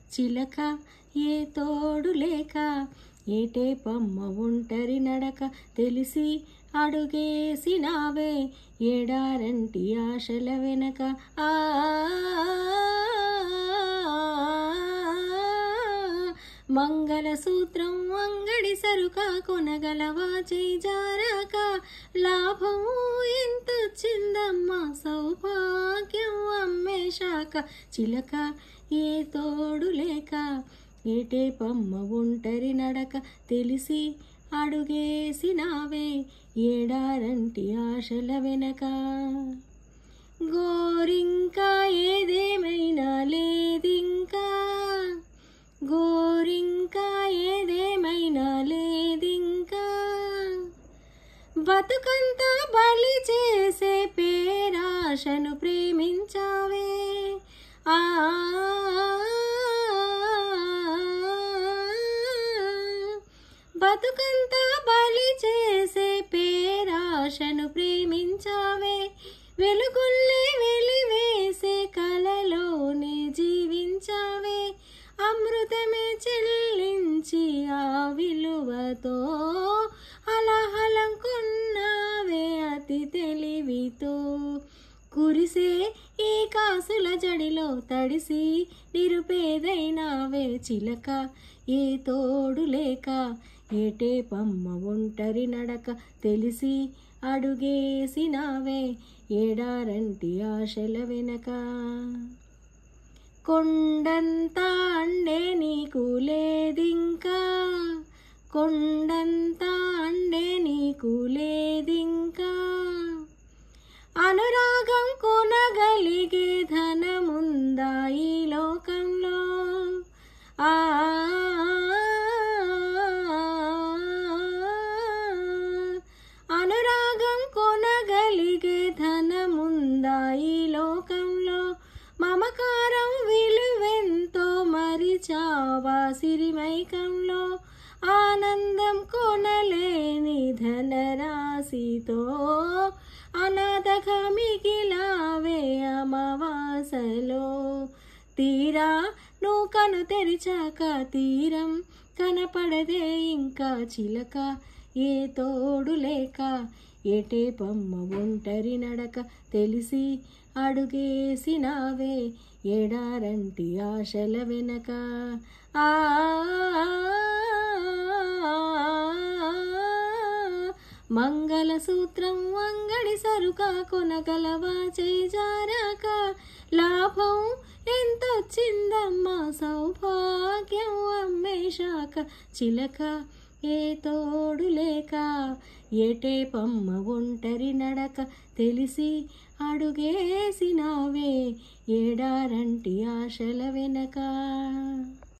చిలక ఏ తోడు లేక ఏటే పమ్మ ఒంటరి నడక తెలిసి అడుగేసినావే ఏడారంటి ఆశల వెనక మంగళసూత్రం అంగడి సరుక కొనగలవా చేయి జారాక లాభం ఎంతొచ్చిందమ్మా సౌభాగ్యం అమ్మేశాక చిలక ఏ తోడు లేక ఏటే పమ్మ ఒంటరి నడక తెలిసి అడుగేసినావే ఏడారంటి ఆశల వెనక గోరింకా ఏదేమైనా లేదింకా గోరింకా ఏదేమైనా లేదింకా బతుకంతా బలి చేసే పేరాశను ప్రేమించావే బతుకంతా బలి చేసే పేరాశను ప్రేమించావే వెలుగుల్ని వెలివేసే కలలోనే జీవించావే అమృతమే చెల్లించి ఆ విలువతో హలహలం కొన్నావే అతి తెలివితో కురిసే ఈ కాసుల జడిలో తడిసి నిరుపేదైనావే చిలక ఏ తోడు లేక ఏటే పమ్మ ఒంటరి నడక తెలిసి అడుగేసినావే ఏడారంటి ఆశల వెనక కొండంతా అండే నీకు లేదింకా కొండంతా అండే నీకు లేదింకా అనురాగం కొనగలిగే ధనముందా ఈ లోకంలో అనురాగం కొనగలిగే ధనముందా ఈ లోకంలో మమకారం విలువెంతో మరిచావా సిరిమైకంలో ఆనందం కొనలేని ధనరాశితో అనాథగా మిగిలావే అమావాసలో తీరా నువ్వు కను తెరిచాక తీరం కనపడదే ఇంకా చిలక ఏ తోడు లేక ఏటే పమ్మ ఒంటరి నడక తెలిసి అడుగేసినావే ఏడారంటి ఆశల వెనక మంగళసూత్రం అంగడి సరుక కొనగలవా చేయి జారాక లాభం ఎంతొచ్చిందమ్మా సౌభాగ్యం అమ్మేశాక చిలక ఏ తోడు లేక ఏటే పమ్మ ఒంటరి నడక తెలిసి అడుగేసినావే ఏడారంటి ఆశల వెనక